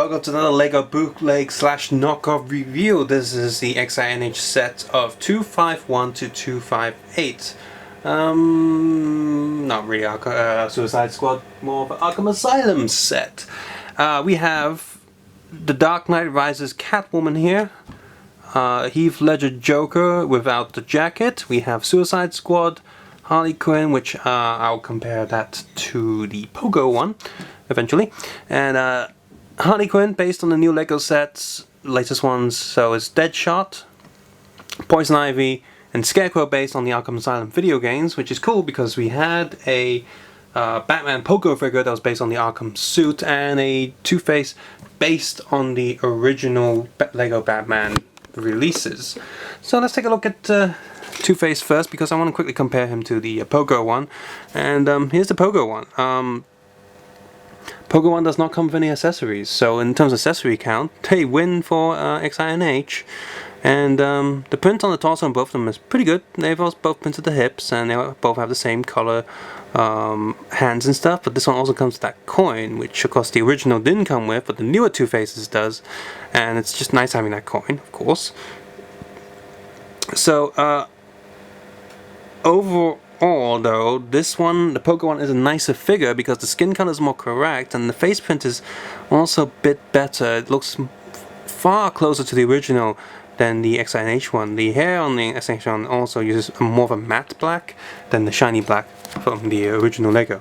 welcome to another LEGO bootleg slash knockoff review. This is the XINH set of 251 to 258. Not really Suicide Squad, more of an Arkham Asylum set. We have the Dark Knight Rises Catwoman here. Heath Ledger Joker without the jacket. We have Suicide Squad, Harley Quinn, which I'll compare that to the Pogo one eventually. And Harley Quinn, based on the new LEGO sets, latest ones, so it's Deadshot, Poison Ivy, and Scarecrow based on the Arkham Asylum video games, which is cool because we had a Batman Pogo figure that was based on the Arkham suit, and a Two-Face based on the original LEGO Batman releases. So let's take a look at Two-Face first, because I want to quickly compare him to the Pogo one. And here's the Pogo one. Pogo 1 does not come with any accessories, so in terms of accessory count, they win for XINH. And the print on the torso on both of them is pretty good. They've both printed the hips, and they both have the same color hands and stuff, but this one also comes with that coin, which of course the original didn't come with, but the newer Two-Faces does, and it's just nice having that coin, of course. So, overall though, this one, the Pogo one, is a nicer figure because the skin color is more correct and the face print is also a bit better. It looks far closer to the original than the XINH one. The hair on the XINH one also uses more of a matte black than the shiny black from the original LEGO.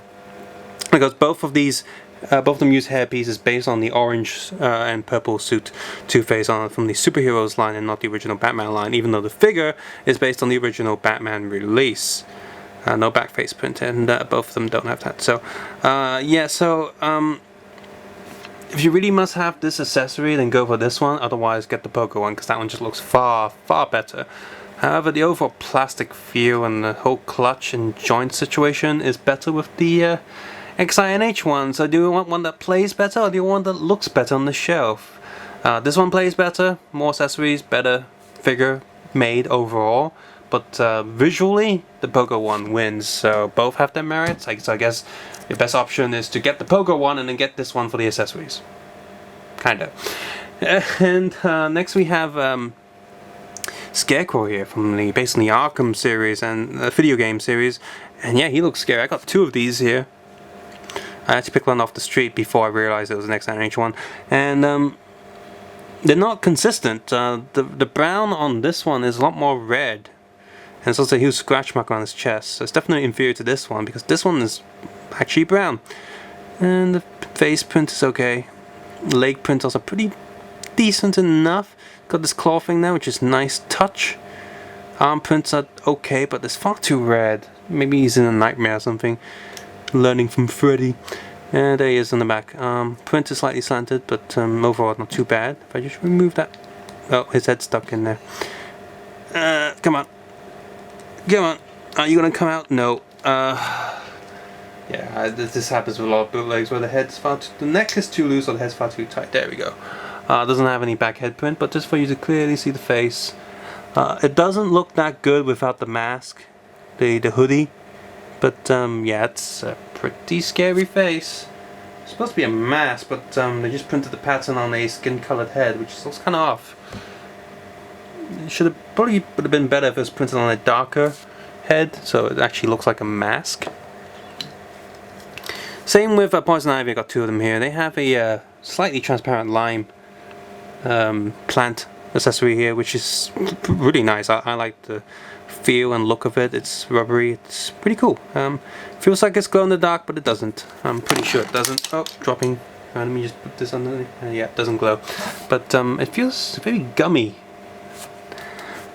Because both of them use hair pieces based on the orange and purple suit Two-Face from the SuperHeros line and not the original Batman line, even though the figure is based on the original Batman release. No back face print, and both of them don't have that. So, yeah, so, if you really must have this accessory, then go for this one. Otherwise, get the Pogo one, because that one just looks far, far better. However, the overall plastic feel and the whole clutch and joint situation is better with the XINH one. So do you want one that plays better, or do you want one that looks better on the shelf? This one plays better, more accessories, better figure made overall. But visually, the Pogo one wins, so both have their merits. So I guess your best option is to get the Pogo one and then get this one for the accessories. Kinda. And next we have Scarecrow here from based on the Arkham series and the video game series. And yeah, he looks scary. I got two of these here. I actually picked one off the street before I realized it was an XINH one. And they're not consistent. The brown on this one is a lot more red. And it's also a huge scratch mark on his chest, so it's definitely inferior to this one, because this one is actually brown. And the face print is okay. Leg print also pretty decent enough. Got this claw thing there, which is nice touch. Arm prints are okay, but it's far too red. Maybe he's in a nightmare or something. Learning from Freddy. And there he is on the back. Print is slightly slanted, but overall not too bad. If I just remove that... Oh, his head's stuck in there. Come on. Come on, are you gonna come out? No. Yeah, this happens with a lot of bootlegs where the neck is too loose or the head's far too tight. There we go. Doesn't have any back head print, but just for you to clearly see the face. It doesn't look that good without the mask, the hoodie, but yeah, it's a pretty scary face. It's supposed to be a mask, but they just printed the pattern on a skin-colored head, which looks kind of off. It probably would have been better if it was printed on a darker head, so it actually looks like a mask. Same with Poison Ivy. I got two of them here. They have a slightly transparent lime plant accessory here, which is really nice. I like the feel and look of it. It's rubbery. It's pretty cool. Feels like it's glow in the dark, but it doesn't. I'm pretty sure it doesn't. Oh, dropping. Let me just put this underneath. Yeah, it doesn't glow, but it feels very gummy.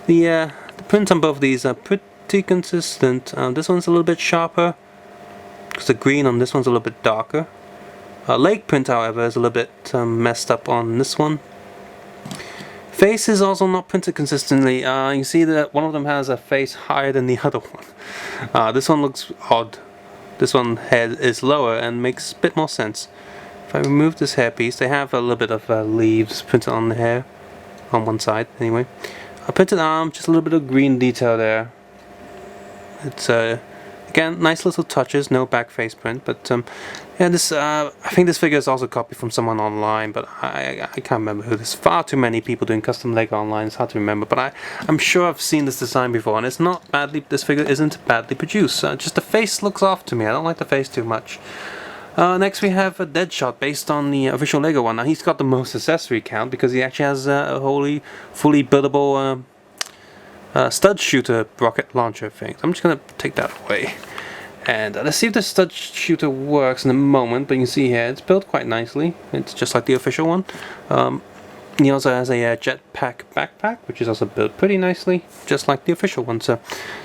The print on both of these are pretty consistent. This one's a little bit sharper, because the green on this one's a little bit darker. Leg print, however, is a little bit messed up on this one. Face is also not printed consistently. You can see that one of them has a face higher than the other one. This one looks odd. This one head is lower and makes a bit more sense. If I remove this hairpiece, they have a little bit of leaves printed on the hair, on one side anyway. A printed arm, just a little bit of green detail there. It's Again, nice little touches, no back face print, but yeah, this I think this figure is also copied from someone online, but I can't remember who. There's far too many people doing custom Lego online. It's hard to remember, but I'm sure I've seen this design before, and it's not badly. This figure isn't badly produced. Just the face looks off to me. I don't like the face too much. Next we have a Deadshot based on the official Lego one. Now he's got the most accessory count because he actually has a fully buildable stud shooter rocket launcher thing. So I'm just gonna take that away. And let's see if the stud shooter works in a moment, but you can see here it's built quite nicely. It's just like the official one. He also has a jetpack backpack, which is also built pretty nicely, just like the official one. So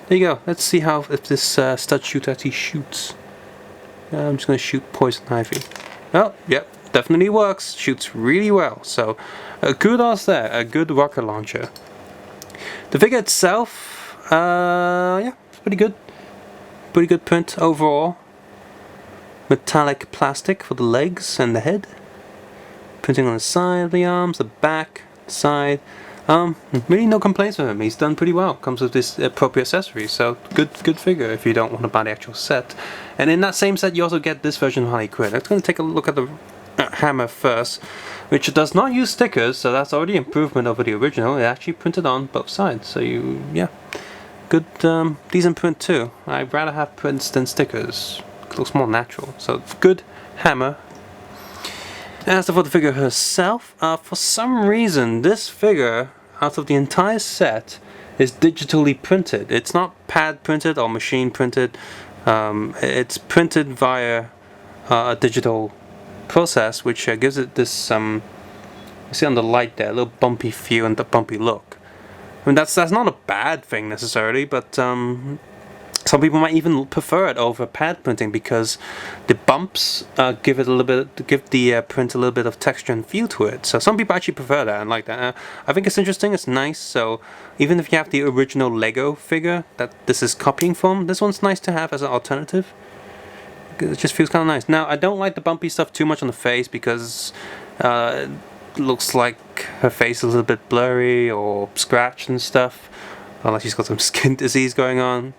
there you go. Let's see if this stud shooter actually shoots. I'm just going to shoot poison ivy. Oh, yep, definitely works. Shoots really well. So kudos there, a good rocket launcher. The figure itself, yeah, it's pretty good. Pretty good print overall. Metallic plastic for the legs and the head. Printing on the side of the arms, the back, side. Really no complaints with him. He's done pretty well. Comes with this appropriate accessories, so good figure if you don't want to buy the actual set. And in that same set, you also get this version of Harley Quinn. I'm going to take a look at the hammer first, which does not use stickers, so that's already improvement over the original. It actually printed on both sides, so yeah. Good, decent print too. I'd rather have prints than stickers. It looks more natural. So good hammer. As for the figure herself, for some reason this figure, out of the entire set, is digitally printed. It's not pad printed or machine printed. It's printed via a digital process, which gives it this, you see on the light there, a little bumpy feel and the bumpy look. I mean, that's not a bad thing necessarily, but some people might even prefer it over pad printing because the bumps give the print a little bit of texture and feel to it. So some people actually prefer that and like that. I think it's interesting. It's nice. So even if you have the original Lego figure that this is copying from, this one's nice to have as an alternative. It just feels kind of nice. Now I don't like the bumpy stuff too much on the face because it looks like her face is a little bit blurry or scratched and stuff. Like she's got some skin disease going on.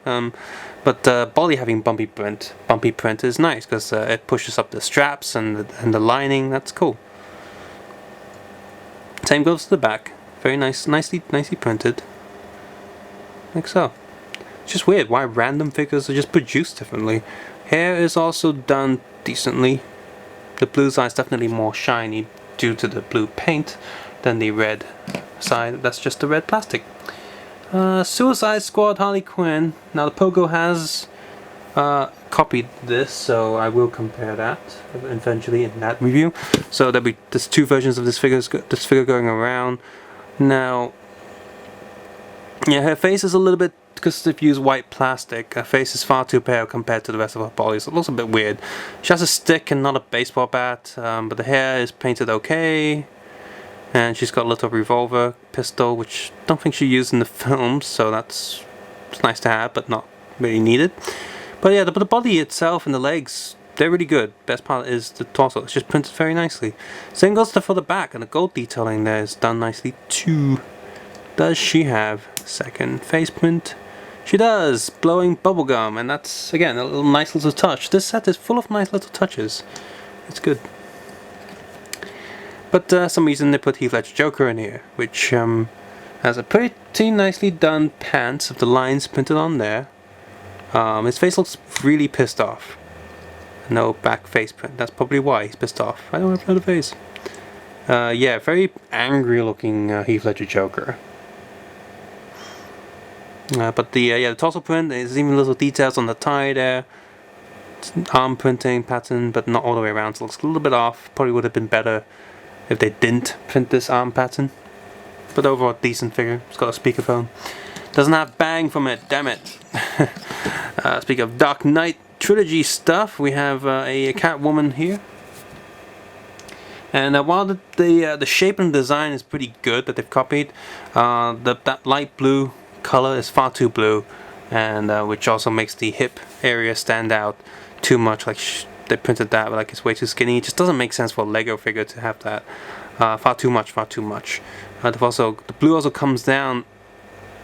But body having bumpy print is nice because it pushes up the straps and the lining. That's cool. Same goes to the back. Very nicely printed. Like so. It's just weird why random figures are just produced differently. Hair is also done decently. The blue side is definitely more shiny due to the blue paint than the red side. That's just the red plastic. Suicide Squad Harley Quinn. Now the Pogo has copied this, so I will compare that eventually in that review. So there's two versions of this figure going around. Now, yeah, her face is a little bit, because they've used white plastic, her face is far too pale compared to the rest of her body, so it looks a bit weird. She has a stick and not a baseball bat, but the hair is painted okay. And she's got a little revolver pistol, which I don't think she used in the film, so it's nice to have, but not really needed. But yeah, the body itself and the legs, they're really good. Best part is the torso. It's just printed very nicely. Same goes for the back, and the gold detailing there is done nicely too. Does she have second face print? She does, blowing bubblegum, and that's, again, a nice little touch. This set is full of nice little touches. It's good. But some reason they put Heath Ledger Joker in here, which has a pretty nicely done pants of the lines printed on there. His face looks really pissed off. No back face print. That's probably why he's pissed off. I don't have another face. Yeah, very angry looking Heath Ledger Joker. But the torso print, there's even little details on the tie there. It's arm printing pattern, but not all the way around. So it looks a little bit off. Probably would have been better if they didn't print this arm pattern. But overall, decent figure. It's got a speakerphone. Doesn't have bang from it, damn it. Speaking of Dark Knight trilogy stuff, we have a Catwoman here. And while the shape and design is pretty good that they've copied, that light blue color is far too blue, and which also makes the hip area stand out too much. Like they printed that, but like it's way too skinny. It just doesn't make sense for a Lego figure to have that. Far too much. The blue also comes down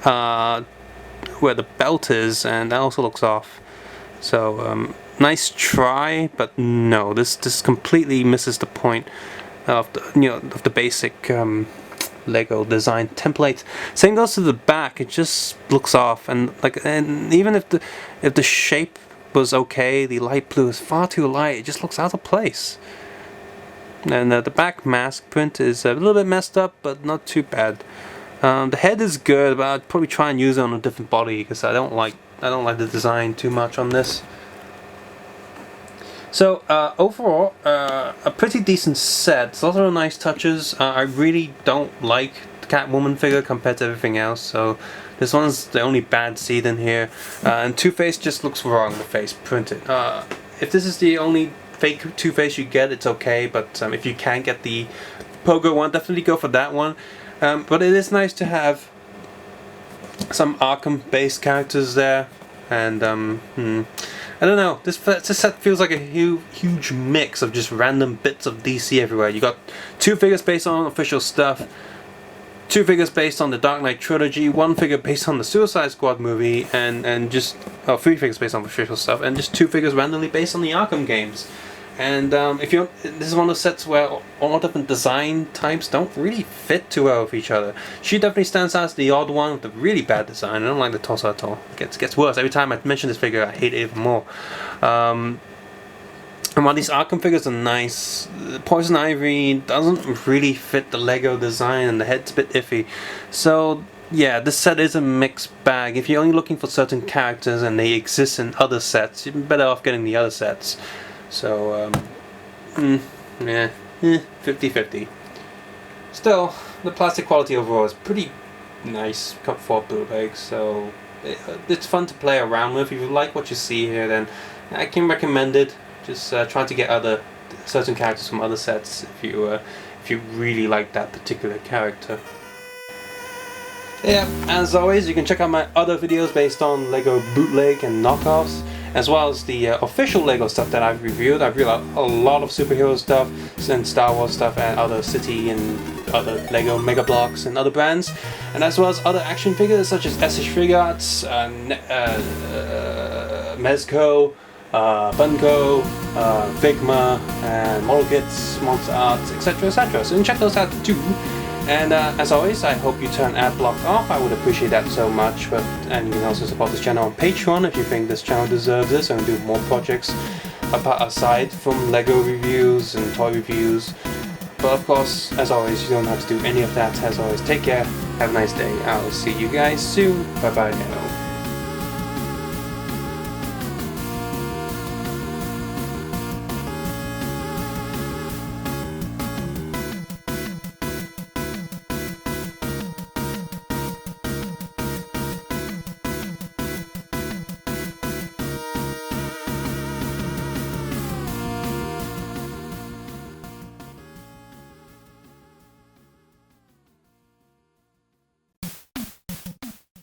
where the belt is, and that also looks off. So nice try, but no, this completely misses the point of the basic Lego design template. Same goes to the back. It just looks off, and even if the shape was okay, the light blue is far too light. It just looks out of place. And the back mask print is a little bit messed up, but not too bad. The head is good, but I'd probably try and use it on a different body because I don't like the design too much on this. So overall, a pretty decent set. Lots of nice touches. I really don't like the Catwoman figure compared to everything else. So this one's the only bad seed in here. And Two-Face just looks wrong. The face printed. If this is the only fake Two-Face you get, it's okay. But if you can't get the Pogo one, definitely go for that one. But it is nice to have some Arkham-based characters there. And I don't know, this set feels like a huge mix of just random bits of DC everywhere. You got 2 figures based on official stuff, 2 figures based on the Dark Knight trilogy, 1 figure based on the Suicide Squad movie, and just 3 figures based on official stuff, and just 2 figures randomly based on the Arkham games. And this is one of those sets where all different design types don't really fit too well with each other. She definitely stands out as the odd one with the really bad design. I don't like the torso at all. It gets worse. Every time I mention this figure, I hate it even more. And while these Arkham figures are nice, Poison Ivy doesn't really fit the Lego design, and the head's a bit iffy. So yeah, this set is a mixed bag. If you're only looking for certain characters and they exist in other sets, you're better off getting the other sets. So, yeah, 50-50. Still, the plastic quality overall is pretty nice for Bootleg, so it's fun to play around with. If you like what you see here, then I can recommend it. Just try to get certain characters from other sets if you really like that particular character. Yeah, as always, you can check out my other videos based on Lego Bootleg and knockoffs, as well as the official Lego stuff that I've reviewed. I've reviewed a lot of superhero stuff and Star Wars stuff and other City and other Lego Mega Bloks and other brands, and as well as other action figures such as SH Figuarts, Mezco, Funko, Figma, and model kits, Monster Arts, etc, etc. So you can check those out too. And as always, I hope you turn ad block off. I would appreciate that so much. And you can also support this channel on Patreon if you think this channel deserves this, and do more projects aside from Lego reviews and toy reviews. But of course, as always, you don't have to do any of that. As always, take care, have a nice day. I'll see you guys soon. Bye bye now.